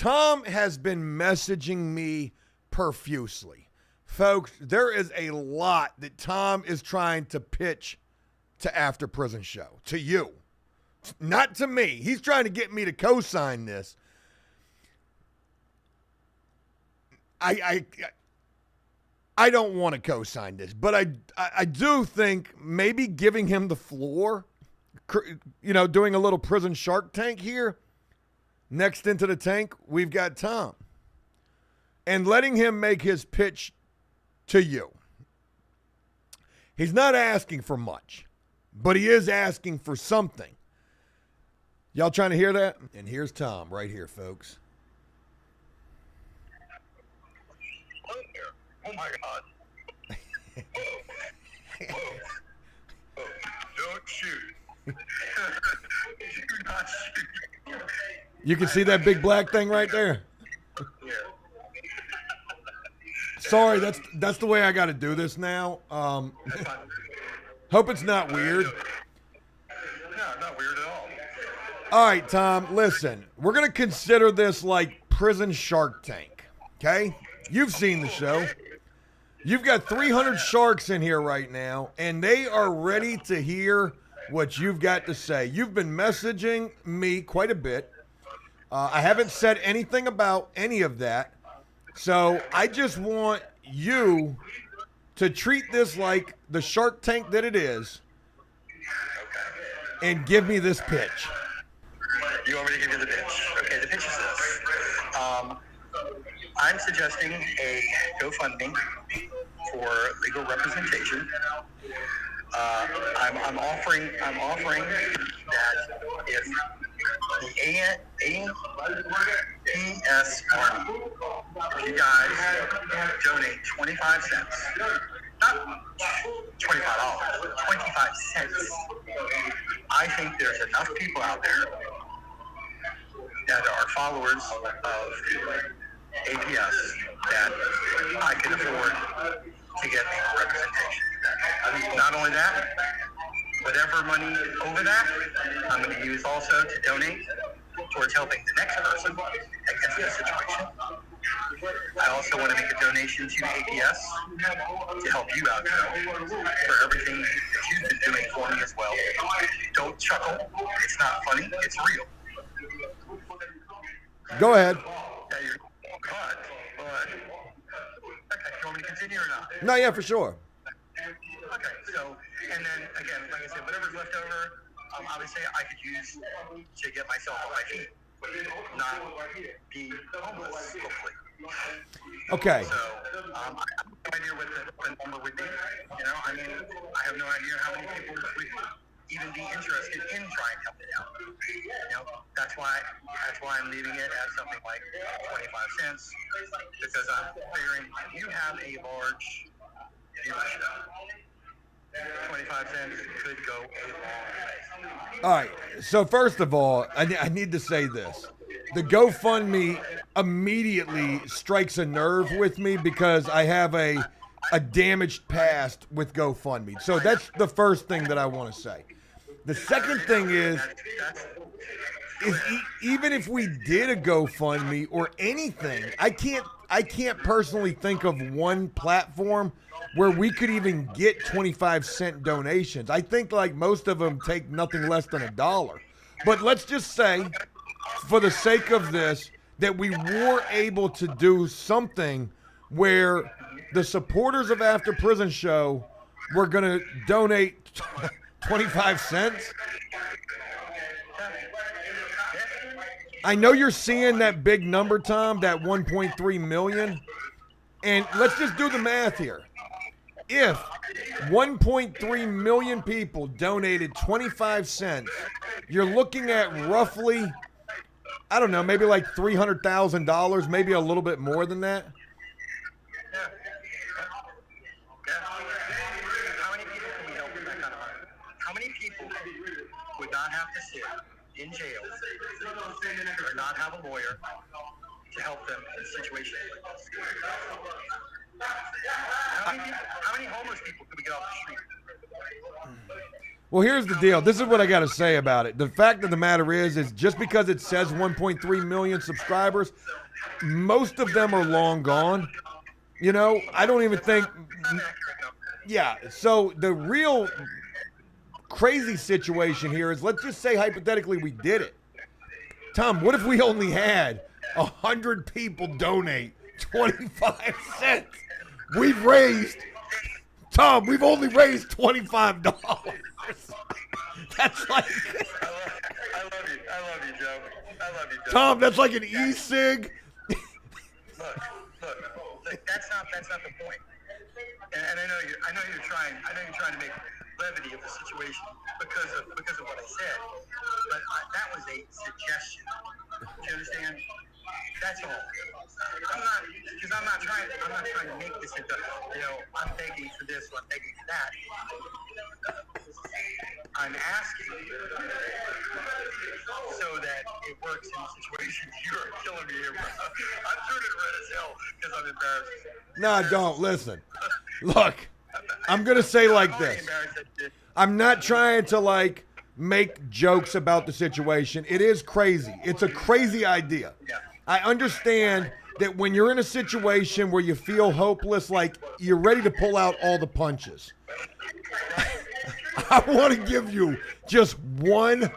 Tom has been messaging me profusely. Folks, there is a lot that Tom is trying to pitch to After Prison Show, to you, not to me. He's trying to get me to co-sign this. I don't want to co-sign this, but I do think maybe giving him the floor, doing a little prison Shark Tank here. Next into the tank, we've got Tom. And letting him make his pitch to you. He's not asking for much, but he is asking for something. Y'all trying to hear that? And here's Tom right here, folks. Oh my God. Whoa. Don't shoot. Do not shoot. You can see that big black thing right there? Yeah. Sorry, that's the way I got to do this now. Hope it's not weird. No, not weird at all. All right, Tom, listen. We're going to consider this like Prison Shark Tank, okay? You've seen the show. You've got 300 sharks in here right now, and they are ready to hear what you've got to say. You've been messaging me quite a bit. I haven't said anything about any of that. So I just want you to treat this like the Shark Tank that it is and give me this pitch. You want me to give you the pitch? Okay, the pitch is this. I'm suggesting a GoFundMe for legal representation. I'm offering that if the APS Army, if you guys donate 25 cents, not $25, 25 cents, I think there's enough people out there that are followers of APS that I can afford to get legal representation. Not only that, whatever money over that, I'm going to use also to donate towards helping the next person against this situation. I also want to make a donation to APS to help you out, Joe, for everything that you've been doing for me as well. Don't chuckle. It's not funny. It's real. Go ahead. Yeah, you're but okay, you want me to continue or not? No, yeah, for sure. Okay, so, and then again, like I said, whatever's left over, obviously I could use to get myself on my feet, not be homeless, hopefully. Okay. So, I have no idea what the number would be. I have no idea how many people would even be interested in trying to help it out. That's why I'm leaving it at something like 25 cents, because I'm figuring you have a large viewership. 25 cents could go a long way. All right. So first of all, I need to say this. The GoFundMe immediately strikes a nerve with me because I have a damaged past with GoFundMe. So that's the first thing that I want to say. The second thing is even if we did a GoFundMe or anything, I can't personally think of one platform where we could even get 25-cent donations. I think like most of them take nothing less than $1. But let's just say, for the sake of this, that we were able to do something where the supporters of After Prison Show were going to donate 25 cents. I know you're seeing that big number, Tom, that 1.3 million. And let's just do the math here. If 1.3 million people donated 25 cents, you're looking at roughly, I don't know, maybe like $300,000, maybe a little bit more than that. How many people can we help with that kind of money? How many people would not have to sit in jail or not have a lawyer to help them in situations like this? How many homeless people could we get off the street? Well, here's the deal. This is what I got to say about it. The fact of the matter is just because it says 1.3 million subscribers, most of them are long gone. You know, I don't even think. Yeah. So the real crazy situation here is, let's just say hypothetically we did it. Tom, what if we only had 100 people donate 25 cents? We've only raised $25. That's like. I love you, Joe. I love you, Joe. Tom, that's like an e-cig. Look, that's not the point. And I know you're trying to make levity of the situation because of what I said. But that was a suggestion. Do you understand? That's all. I'm not trying to make this into, I'm begging for this or I'm begging for that. I'm asking so that it works in situations. You are killing me here, bro. I'm turning red as hell because I'm embarrassed. No, don't. Listen. Look, I'm going to say like this. I'm not trying to, make jokes about the situation. It is crazy. It's a crazy idea. I understand that when you're in a situation where you feel hopeless, like you're ready to pull out all the punches. I want to give you just one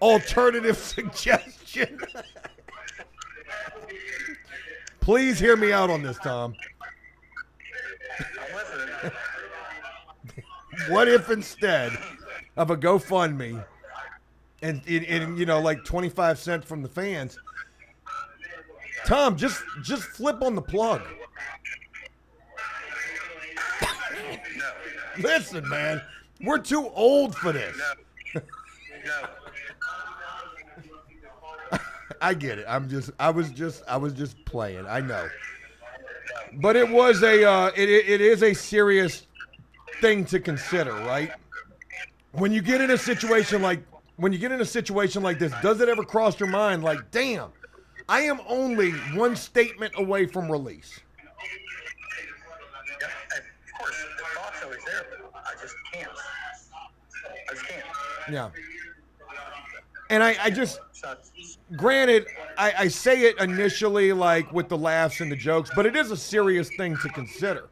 alternative suggestion. Please hear me out on this, Tom. What if instead of a GoFundMe and 25 cents from the fans, Tom, just flip on the plug. No. Listen, man, we're too old for this. No. I get it. I was just playing. I know. But it was it is a serious thing to consider, right? When you get in a situation like this, does it ever cross your mind like, damn, I am only one statement away from release? Yeah, of course, the thought's always there, but I just can't. Yeah. And I just, granted, I say it initially like with the laughs and the jokes, but it is a serious thing to consider.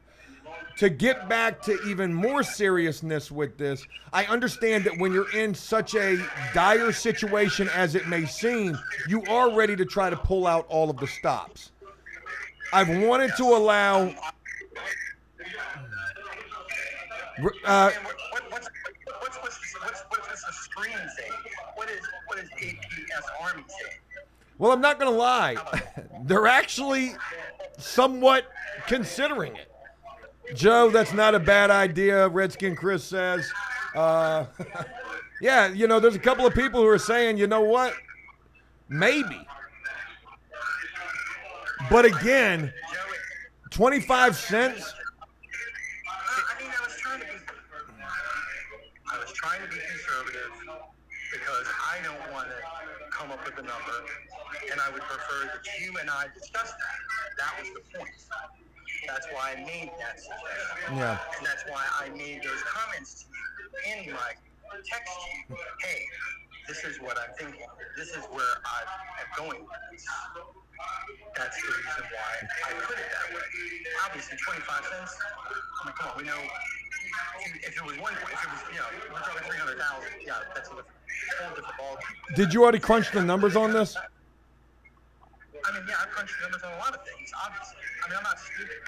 To get back to even more seriousness with this, I understand that when you're in such a dire situation as it may seem, you are ready to try to pull out all of the stops. I've wanted to allow... What's the screen saying? What is APS Army saying? Well, I'm not going to lie. They're actually somewhat considering it. Joe, that's not a bad idea, Redskin Chris says. Yeah, there's a couple of people who are saying, you know what? Maybe. But again, 25 cents? I was trying to be conservative because I don't want to come up with a number, and I would prefer that you and I discuss that. That was the point. That's why I made that suggestion. Yeah. And that's why I made those comments to you in my text to you. Hey, this is what I'm thinking. This is where I'm going with this. That's the reason why I put it that way. Obviously, 25 cents. I mean, come on, we know. If it was we're talking 300,000. Yeah, that's a whole different ballgame. Did you already crunch the numbers on this? I mean, yeah, I've crunched the numbers on a lot of things, obviously. I mean, I'm not stupid.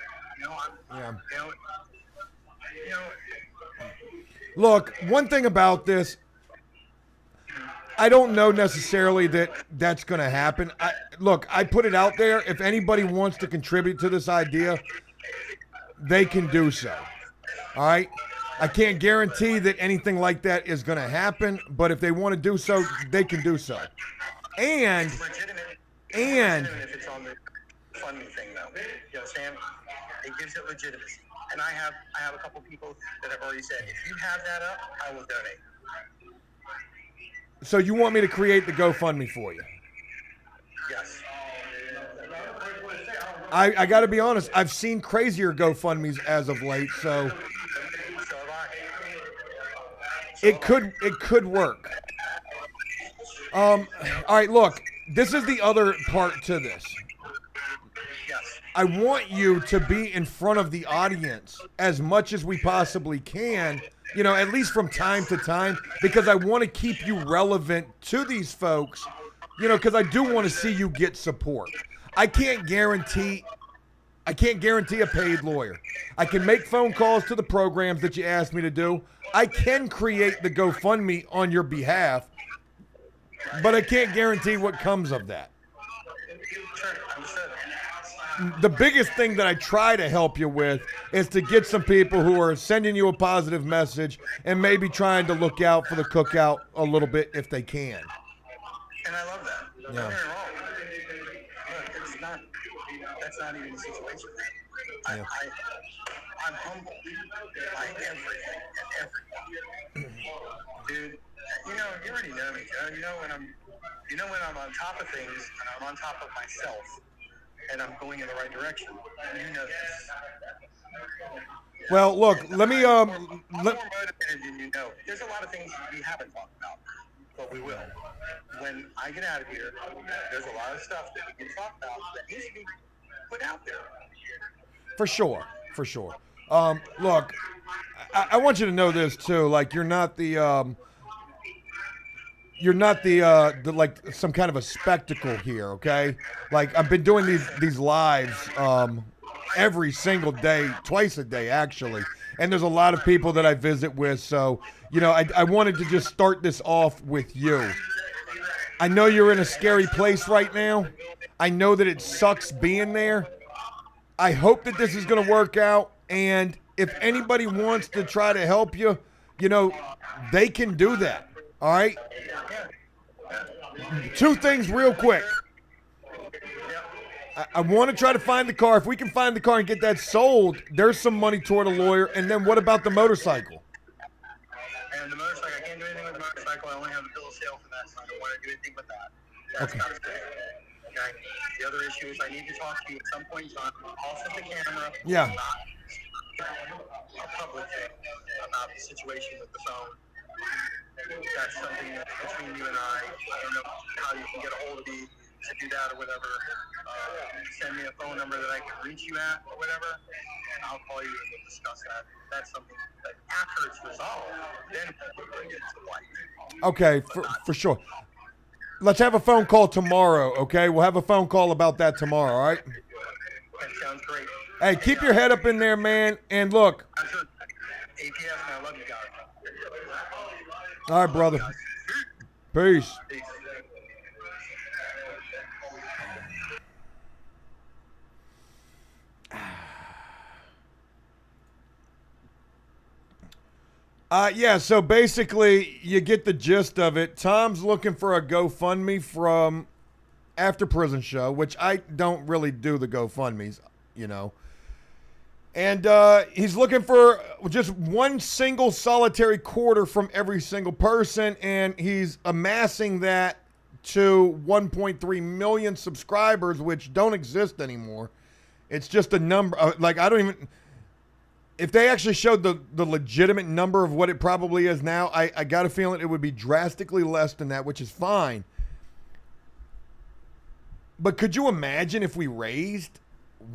Look, one thing about this, I don't know necessarily that that's going to happen. I put it out there. If anybody wants to contribute to this idea, they can do so. All right? I can't guarantee that anything like that is going to happen, but if they want to do so, they can do so. And It's legitimate if it's on the funding thing, though. You understand? It gives it legitimacy. And I have a couple people that have already said, if you have that up, I will donate. so you want me to create the GoFundMe for you? Yes. I got to be honest. I've seen crazier GoFundMes as of late, so... So have It could work. All right, look, this is the other part to this. Yes. I want you to be in front of the audience as much as we possibly can, you know, at least from time to time, because I want to keep you relevant to these folks, you know, because I do want to see you get support. I can't guarantee a paid lawyer. I can make phone calls to the programs that you asked me to do. I can create the GoFundMe on your behalf, but I can't guarantee what comes of that. Sure, understood. The biggest thing that I try to help you with is to get some people who are sending you a positive message and maybe trying to look out for the cookout a little bit if they can. And I love that. Don't Yeah. get me wrong. Look, that's not even the situation. Yeah. I'm humbled by everything and everyone. Dude, you already know me, Joe. You know when I'm on top of things and I'm on top of myself and I'm going in the right direction. You know this. Well, look, let me I'm more motivated than you know. There's a lot of things we haven't talked about, but we will. When I get out of here, there's a lot of stuff that we can talk about that needs to be put out there. For sure. Look, I want you to know this too. Like, you're not the like some kind of a spectacle here, okay? Like, I've been doing these lives every single day, twice a day actually, and there's a lot of people that I visit with. So, you know, I wanted to just start this off with you. I know you're in a scary place right now. I know that it sucks being there. I hope that this is going to work out, and if anybody wants to try to help you, you know, they can do that. All right? Two things real quick. I want to try to find the car. If we can find the car and get that sold, there's some money toward a lawyer. And then what about the motorcycle? And the motorcycle, I can't do anything with the motorcycle. I only have a bill of sale for that, so I don't want to do anything with that. That's Okay. not a thing. Okay? The other issue is I need to talk to you at some point in time, off of the camera. Yeah. Not a public thing about the situation with the phone. That's something that's between you and I. I don't know how you can get a hold of me to do that or whatever. Send me a phone number that I can reach you at or whatever, and I'll call you and we'll discuss that. That's something that after it's resolved, then we'll bring it to light. Okay, for sure. Let's have a phone call tomorrow, okay? We'll have a phone call about that tomorrow, all right? That sounds great. Hey, keep your head up in there, man. And look. Absolutely. APS, man, I love you guys. All right, brother. Peace. Peace. Yeah, so basically, you get the gist of it. Tom's looking for a GoFundMe from AfterPrisonShow, which I don't really do the GoFundMes, you know. And he's looking for just one single solitary quarter from every single person, and he's amassing that to 1.3 million subscribers, which don't exist anymore. It's just a number. Like, I don't even... If they actually showed the legitimate number of what it probably is now, I got a feeling it would be drastically less than that, which is fine. But could you imagine if we raised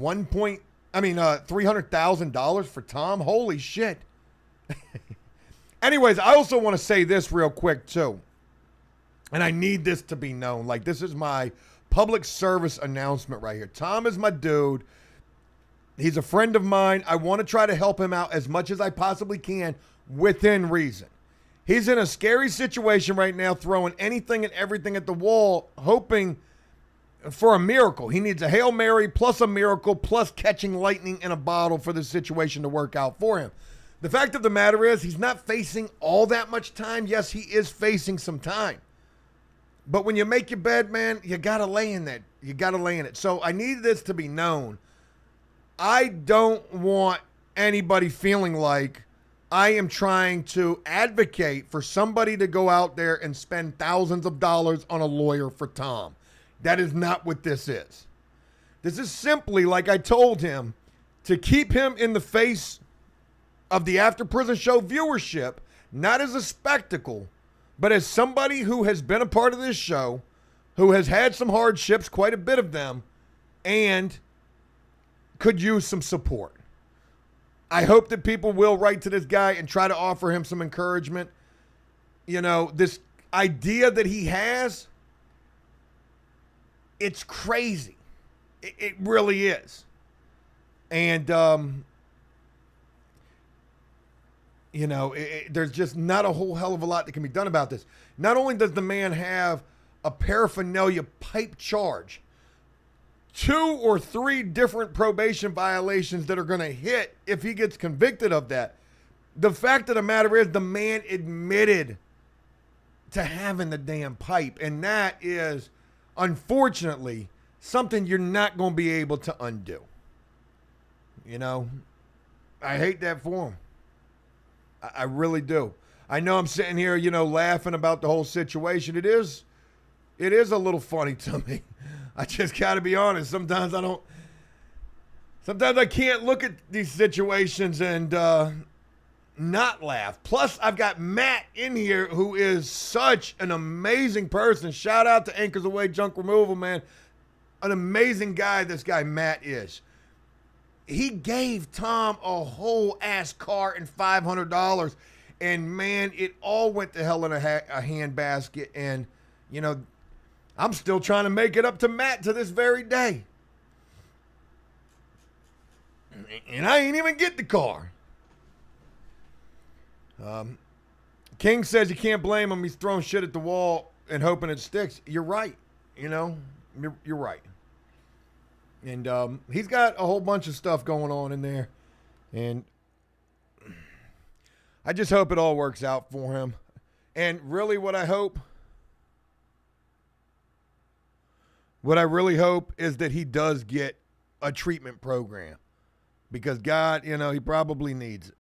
$300,000 for Tom? Holy shit. Anyways, I also want to say this real quick too. And I need this to be known. Like, this is my public service announcement right here. Tom is my dude. He's a friend of mine. I want to try to help him out as much as I possibly can within reason. He's in a scary situation right now, throwing anything and everything at the wall, hoping for a miracle. He needs a Hail Mary plus a miracle plus catching lightning in a bottle for the situation to work out for him. The fact of the matter is he's not facing all that much time. Yes, he is facing some time. But when you make your bed, man, you got to lay in that. You got to lay in it. So I need this to be known. I don't want anybody feeling like I am trying to advocate for somebody to go out there and spend thousands of dollars on a lawyer for Tom. That is not what this is. This is simply, like I told him, to keep him in the face of the After Prison Show viewership, not as a spectacle, but as somebody who has been a part of this show, who has had some hardships, quite a bit of them, and could use some support. I hope that people will write to this guy and try to offer him some encouragement. You know, this idea that he has, it's crazy. It really is. And, you know, there's just not a whole hell of a lot that can be done about this. Not only does the man have a paraphernalia pipe charge, 2 or 3 different probation violations that are going to hit if he gets convicted of that. The fact of the matter is the man admitted to having the damn pipe, and that is, unfortunately, something you're not going to be able to undo. You know, I hate that for him. I really do. I know I'm sitting here, you know, laughing about the whole situation. It is a little funny to me. I just got to be honest. Sometimes I can't look at these situations and not laugh. Plus, I've got Matt in here, who is such an amazing person. Shout out to Anchors Away Junk Removal, man. An amazing guy this guy Matt is. He gave Tom a whole ass car and $500. And, man, it all went to hell in a handbasket. And, you know, I'm still trying to make it up to Matt to this very day. And I ain't even get the car. King says you can't blame him. He's throwing shit at the wall and hoping it sticks. You're right. You know, you're right. And he's got a whole bunch of stuff going on in there. And I just hope it all works out for him. And really what I really hope is that he does get a treatment program. Because God, you know, he probably needs it.